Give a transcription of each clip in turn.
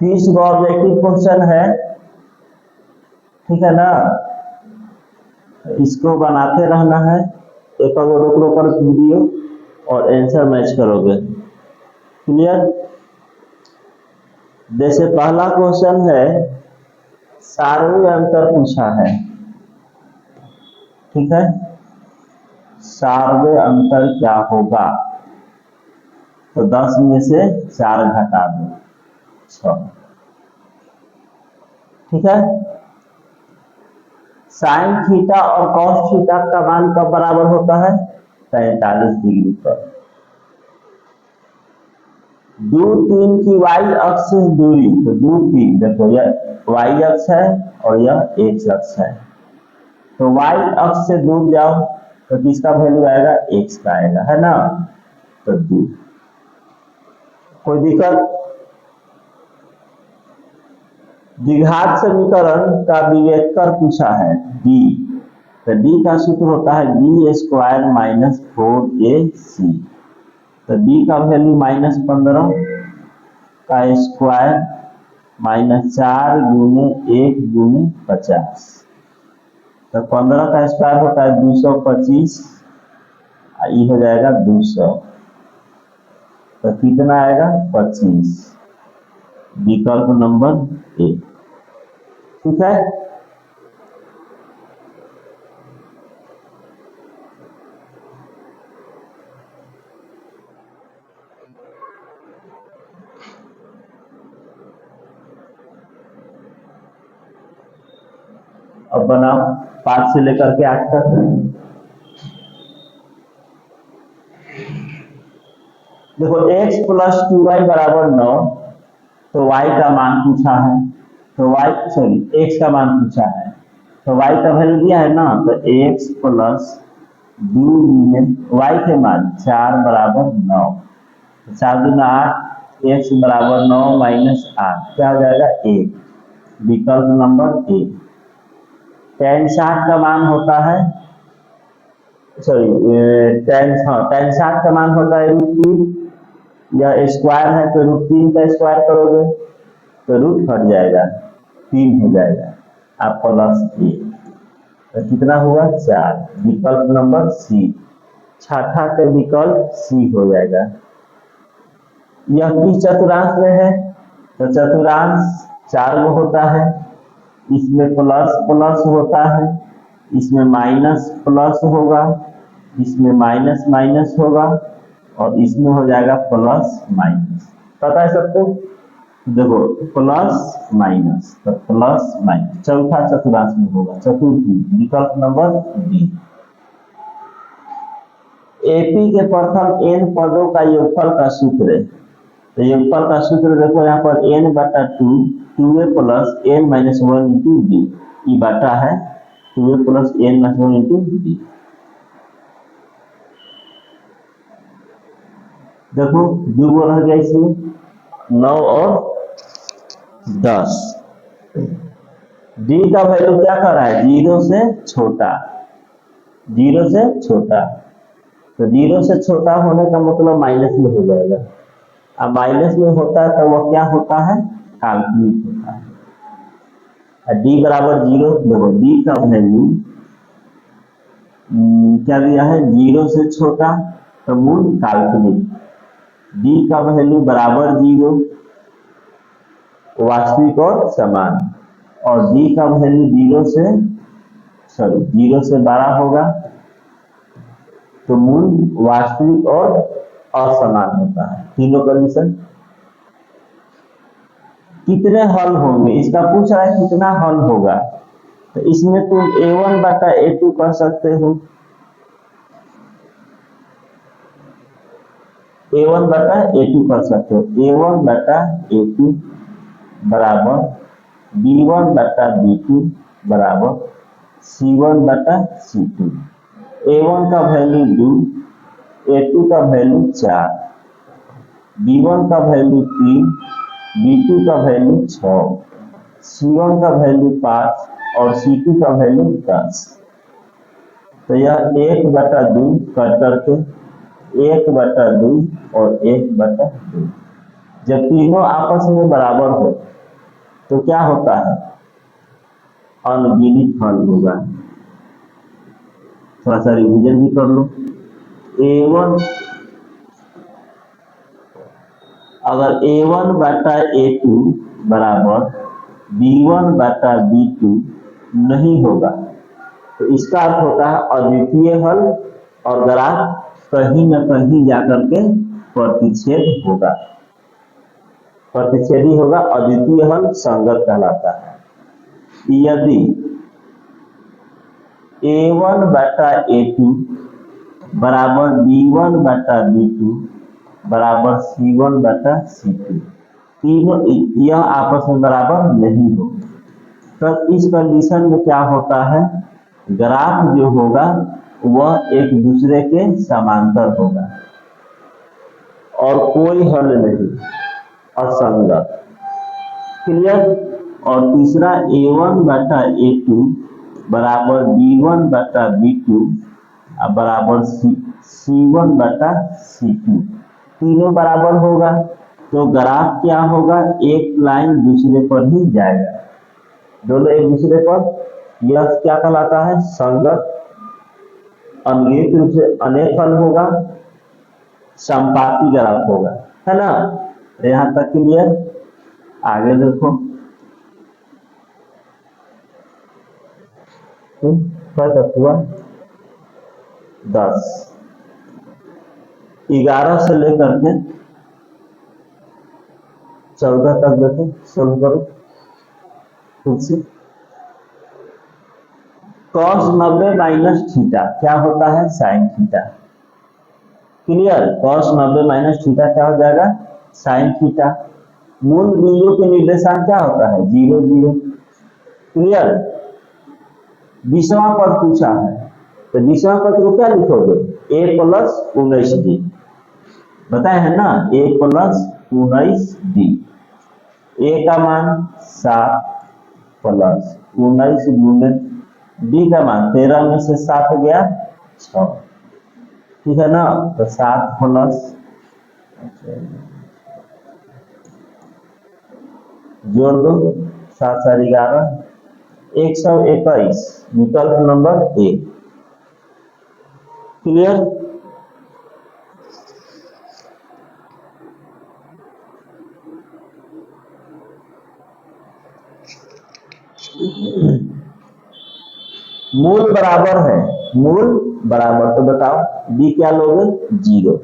30 गो objective question है, ठीक है ना। इसको बनाते रहना है, एक रोक रोक कर वीडियो और आंसर मैच करोगे। क्लियर। जैसे पहला क्वेश्चन है, सार्वत्रिक अंतर पूछा है, ठीक है। सार्वत्रिक अंतर क्या होगा, तो 10 में से 4 घटा दो 6, ठीक है। साइन थीटा और कॉस थीटा का मान कब बराबर होता है, 45 डिग्री पर। दूर 3 की y अक्ष से दूरी, तो दूर 3 देखो, यह y अक्ष है और यह x अक्ष है, तो y अक्ष से दूर जाओ तो किसका वैल्यू आएगा, x का आएगा, है ना। तो दूर, कोई दिक्कत। द्विघात समीकरण का विवेककर पूछा है d, तो d का सूत्र होता है b स्क्वायर माइनस 4ac, तो d का वैल्यू -15 का स्क्वायर -4 गुने 1 गुने 50, तो 15 का स्क्वायर होता है 225, ये हो जाएगा 200, तो कितना आएगा 25, विकल्प नंबर ए, ठीक है। अब बनाओ 5 से लेकर के 8 तक। देखो x प्लस 2y बराबर 9, तो y का मान पूछा है, तो x का मान पूछा है, तो y का वैल्यू दिया है ना, तो x प्लस 2 में y के मान 4 बराबर 9, 4 दूना 8, x बराबर 9 माइनस 8, क्या हो जाएगा 1, विकल्प नंबर ए। tan 60 का मान होता है, tan 60 का मान होता है √3, या स्क्वायर है तो √3 का स्क्वायर करोगे तो रूट हट जाएगा, 3 हो जाएगा, आप प्लस 1, तो कितना हुआ 4, विकल्प नंबर सी, छठा के विकल्प सी हो जाएगा। यह किस चतुर्थांश में है, तो चतुर्थांश 4 में होता है, इसमें प्लस प्लस होता है, इसमें माइनस प्लस होगा, इसमें माइनस माइनस होगा, और इसमें हो जाएगा प्लस माइनस, पता है सबको। देखो प्लस माइनस, तो प्लस माइनस चौथा चतुर्थांश में होगा, चतुर्थी, विकल्प नंबर बी। एपी के प्रथम n पदों का योगफल का सूत्र है, तो योगफल का सूत्र देखो यहाँ पर n/2 2a plus n minus 1 into D, ये बाटा है 2a plus n minus 1 into D. देखो 2 गो रह गया इसमें, 9 और 10। डी का वैल्यू क्या कर रहा है, 0 से छोटा, 0 से छोटा, तो 0 से छोटा होने का मतलब माइनस में हो जाएगा, अब माइनस में होता है तो वह क्या होता है, काल्पनिक होता है। डी बराबर 0, देखो डी का वैल्यू क्या दिया है, 0 से छोटा, तो मूल काल्पनिक, डी का वैल्यू बराबर 0, वास्तविक और समान, और डी का वैल्यू 0 से बड़ा होगा, तो मूल वास्तविक और असमान होता है, तीनों कंडीशन। कितने हल होंगे, इसका पूछ रहा है कितना हल होगा, तो इसमें तुम a1/a2 कर सकते हो, a1/a2 कर सकते हो, a1/a2 बराबर b1/b2 बराबर c1/c2, a1 का वैल्यू 2, a2 का वैल्यू 4, b1 का वैल्यू 3, b2 का वैल्यू 6, c1 का वैल्यू 5 और c2 का वैल्यू 10। तो यह 1/2 कट करके 1/2 और 1/2, जब तीनों आपस में बराबर हो तो क्या होता है, अनगिनत फल होगा। थोड़ा सा रिवीजन भी कर लो। A1 अगर A1 बटा A2 बराबर B1 बटा B2 नहीं होगा तो इसका अर्थ होता है अद्वितीय हल, और ग्राफ कहीं न कहीं जाकर के प्रतिच्छेद होगा, प्रतिच्छेदी होगा, अद्वितीय हल संगत कहलाता है। यदि A1 बटा A2 बराबर B1 बटा B2 बराबर C1 बटा C2, तीनों यह आपस में बराबर नहीं हो, तब इस कंडीशन में क्या होता है, ग्राफ जो होगा वह एक दूसरे के समांतर होगा और कोई हल नहीं, असंगत। क्लियर। और तीसरा A1 बटा A2 बराबर B1 बटा B2 बराबर C1 बटा C2, तीनों बराबर होगा तो ग्राफ क्या होगा, एक लाइन दूसरे पर ही जाएगा, दोनों एक दूसरे पर, यह क्या कहलाता है, संगत। अनगिनत रूप से अनेक फल होगा, संपाती ग्राफ होगा, है ना। यहाँ तक क्लियर। आगे देखो, तक हुआ 10, 11 से लेकर के 14 तक देखो, सोल्व करो खुद से। cos 90 माइनस थीटा क्या होता है, sine theta. Clear. cos 90 minus theta क्या हो जाएगा, साइन थीटा। मूल बिंदु के निर्देशांक क्या होता है, 0 0। क्लियर। 20वां पद पूछा है तो 20वां पद को क्या लिखोगे, a प्लस 19d, बताए है ना, a प्लस 19d। a का मान 7 प्लस 19 गुणे d का मान 13 में से 7 गया 6, ठीक है ना। तो 7 प्लस जोड़ दो, 7 4 11, 121, विकल्प नंबर ए। क्लियर। मूल बराबर है, मूल बराबर तो बताओ d क्या लोगे, 0।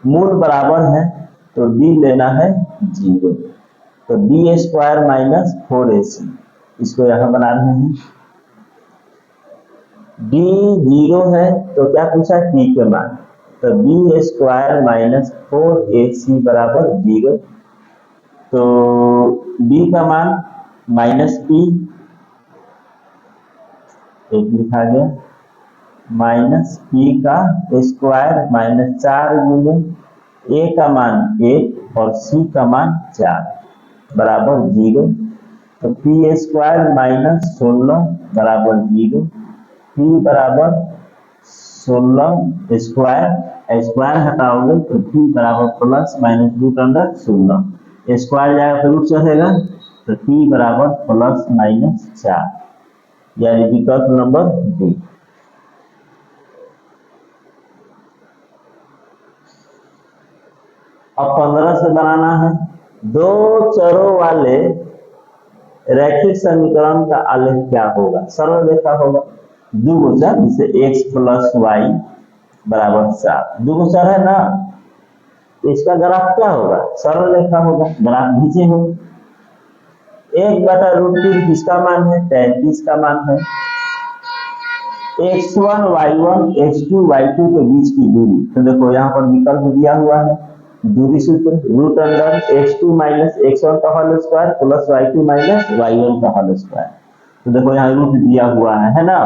मूल बराबर है तो d लेना है 0, तो d स्क्वायर माइनस 4ac, इसको यहां बना रहे हैं। d 0 है तो क्या पूछा, t के मान, तो b स्क्वायर माइनस 4ac बराबर 0, तो d का मान माइनस p, एक लिखा गया, माइनस p का स्क्वायर माइनस 4 गुने a का मान 1 और c का मान 4 बराबर 0, तो p स्क्वायर माइनस 16 बराबर 0, p बराबर 16 स्क्वायर, स्क्वायर हटाओगे तो p बराबर plus minus root under 16, square जाएगा तो रूट चढ़ेगा, तो p बराबर प्लस माइनस 4, यानी विकल्प नंबर डी। अब 15 से बनाना है, दो चरों वाले रैखिक समीकरण का आलेख क्या होगा, सरल रेखा होगा, दो चर जिसे x प्लस वाई बराबर 7, दो चर है ना, इसका ग्राफ क्या होगा, सरल रेखा होगा, ग्राफ नीचे हो। 1/√3 किसका मान है, 33 का मान है। x1 y1 x2 y2 के बीच की दूरी, तो देखो यहाँ पर विकल्प दिया हुआ है, दूरी सूत्र root under x2 minus x1 का whole square plus y2 minus y1 का होल स्क्वायर, तो देखो यहाँ रूट दिया हुआ है ना,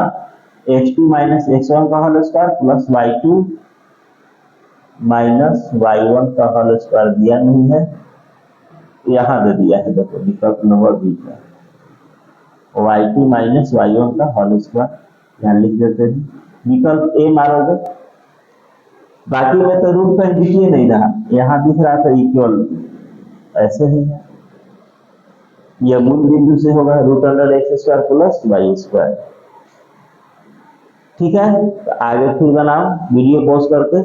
x2 माइनस x1 का whole square plus y2 minus y1 का होल स्क्वायर दिया नहीं है, यहाँ दे दिया है, देखो विकल्प नंबर बी का y2 माइनस y1 का होल स्क्वायर यहाँ लिख देते हैं, विकल्प ए मारोगे, बाकी में तो रूट कहीं दिखिए नहीं रहा, यहाँ दिख रहा था इक्वल, ऐसे ही है। यह मूल बिंदु से होगा root under x square plus y square. ठीक है, तो आगे फिर बनाओ वीडियो पॉज करके।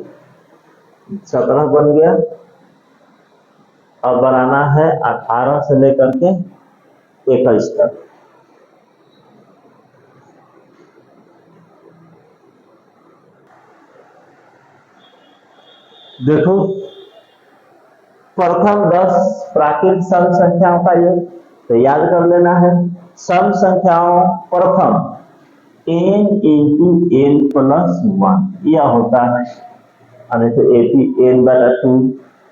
17 बन गया। अब बनाना है 18 से लेकर के 21 तक। देखो, प्रथम 10 प्राकृत सम संख्याओं का योग, तो याद कर लेना है सम संख्याओं प्रथम n इंटू एन प्लस 1 यह होता है, तो n बटा 2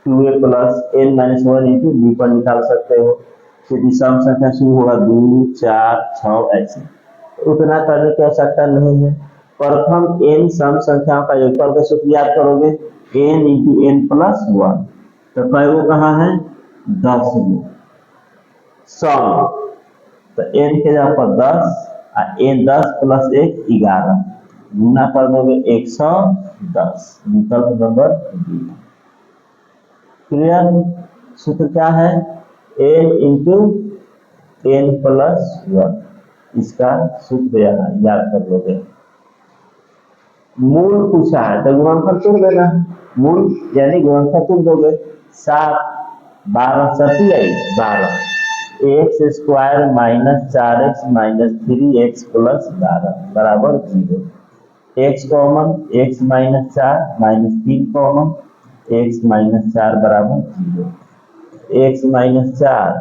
2a plus n minus 1 into b पर निकाल सकते हो। क्योंकि सम संख्या शुरू होगा 2 4 6 ऐसे, उतना करने की आवश्यकता नहीं है। प्रथम n सम संख्याओं का योगफल का सूत्र याद करोगे n इंटू एन प्लस 1, तो कई वो कहाँ है 10 में सम, तो n के जगह पर 10 और n 10 प्लस 1 11 गुना कर दोगे 110, विकल्प नंबर बी। क्लियर? सूत्र क्या है n इंटू एन प्लस 1, इसका सूत्र यहाँ याद कर लोगे। मूल पूछा है तो गुणनफल तोड़ देना, मूल यानी गुणनफल तोड़ दोगे 7 12 27 12 x square minus 4x minus 3x plus 12 बराबर 0। x common x minus 4 minus 3 common x minus 4 बराबर 0, x माइनस 4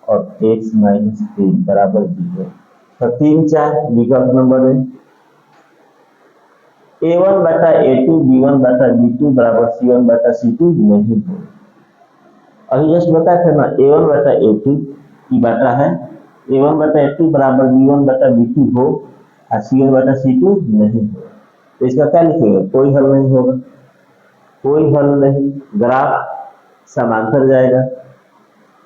और x माइनस 3 बराबर 0। तो 3 4 विकल्प नंबर है। a1 बटा a2 b1 बटा b2 बराबर c1 बटा c2 नहीं हो। अभी जस्ट बता थे ना a1 बटा a2 की बटा है a1 बटा a2 बराबर b1 बटा b2 हो और c1 बटा c2 नहीं हो, तो इसका क्या लिखेगा कोई हल नहीं होगा, कोई हल नहीं, ग्राफ समांतर जाएगा।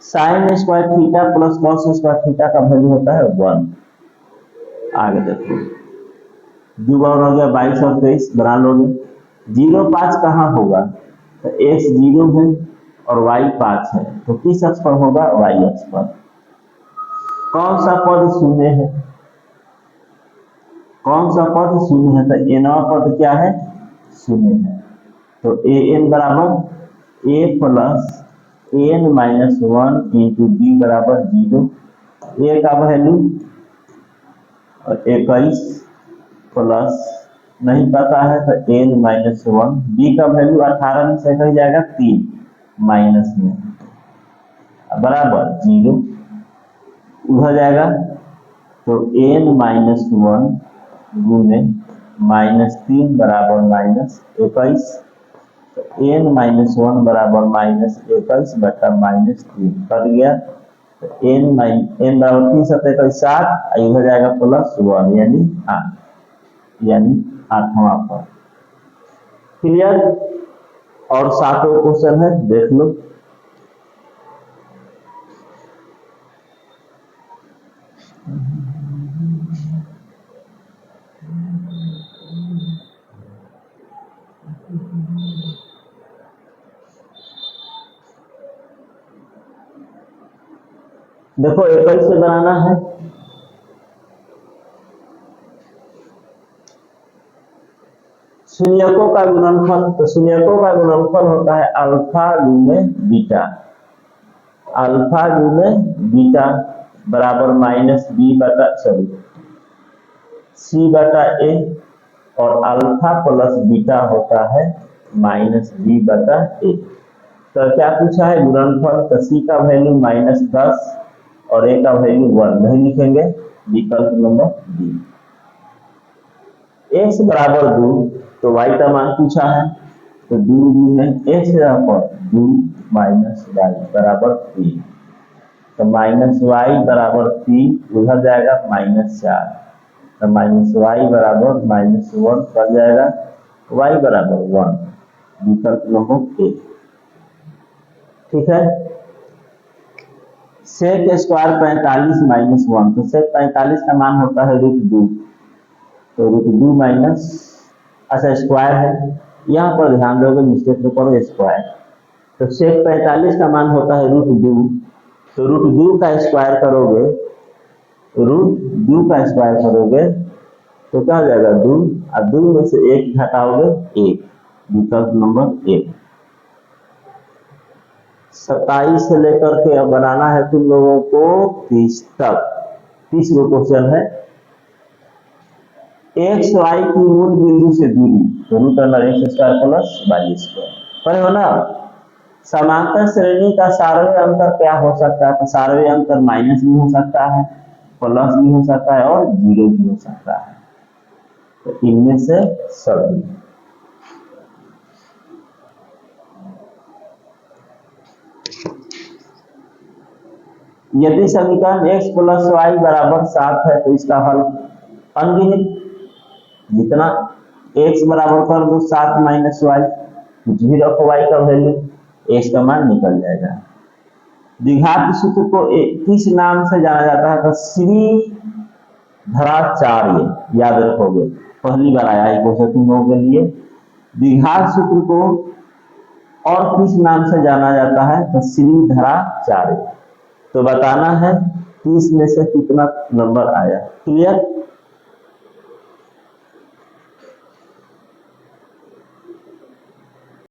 Sine square theta plus cos square theta का वैल्यू होता है 1। आगे देखो 2 बार हो गया 22 और 23 बना लोगे। 0 5 कहाँ होगा, तो x 0 है और y 5 है, तो किस अक्ष पर होगा y अक्ष पर। कौन सा पद शून्य है, कौन सा पद शून्य है, तो nवा पद क्या है शून्य है, तो an बराबर a plus n minus 1 into b बराबर 0। a का वैल्यू 21 प्लस नहीं पता है तो n माइनस 1, b का वैल्यू 18 में से कहीं जाएगा 3 माइनस में बराबर 0 उधर जाएगा, तो n माइनस 1 गुने माइनस 3 बराबर माइनस 21, तो n माइनस 1 बराबर माइनस 21 बटा माइनस 3 कट गया, तो n बराबर 3 7 21 7 इधर जाएगा प्लस 1 यानी 8, यानी 8वां पद। क्लियर? और 7वां क्वेश्चन है देख लो। देखो 21 से बनाना है, शून्यकों का गुणनफल, तो शून्यकों का गुणनफल होता है अल्फा गुने बीटा, अल्फा गुने बीटा बराबर माइनस बी बटा सी बटा ए, और अल्फा प्लस बीटा होता है माइनस बी बटा ए। तो क्या पूछा है गुणनफल, तो सी का वैल्यू माइनस 10 और ए का वैल्यू 1 नहीं लिखेंगे, विकल्प नंबर डी। x बराबर 2 तो y का मान पूछा है, तो 2 गुने x पर 2 माइनस y बराबर 3, तो माइनस y बराबर 3 उधर जाएगा माइनस 4, तो माइनस y बराबर माइनस 1 कर जाएगा, y बराबर 1, विकल्प नंबर ए। ठीक है, सेक स्क्वायर 45 माइनस 1, तो सेक 45 का मान होता है √2, तो √2 माइनस अच्छा स्क्वायर है, यहाँ पर ध्यान दोगे मिस्टेक तो करो स्क्वायर, तो सेक 45 का मान होता है √2 तो रूट 2 का स्क्वायर करोगे, रूट 2 का स्क्वायर करोगे तो क्या हो जाएगा 2, और 2 में से 1 घटाओगे 1, विकल्प नंबर 1। 27 से लेकर के अब बनाना है तुम लोगों को 30 तक। 30 को क्वेश्चन है, एक्स वाई की मूल बिंदु से दूरी, तो root under x square plus y square. पढ़े हो ना? समांतर श्रेणी का सारवे अंतर क्या हो सकता है? तो सारवे अंतर माइनस भी हो सकता है, प्लस भी हो सकता है और जीरो भी हो सकता है। तो इनमें से सभी। यदि समीकरण x प्लस वाई बराबर 7 है तो इसका हल अनगिनत, जितना x बराबर कर दो 7 माइनस वाई, कुछ भी रखो y का वैल्यू, x का मान निकल जाएगा। द्विघात सूत्र को किस नाम से जाना जाता है? तो श्रीधराचार्य, याद रखोगे, पहली बार आया है क्वेश्चन तुम लोगों के लिए। द्विघात सूत्र को और किस नाम से जाना जाता है? तो श्रीधराचार्य। तो बताना है 30 में से कितना नंबर आया। क्लियर?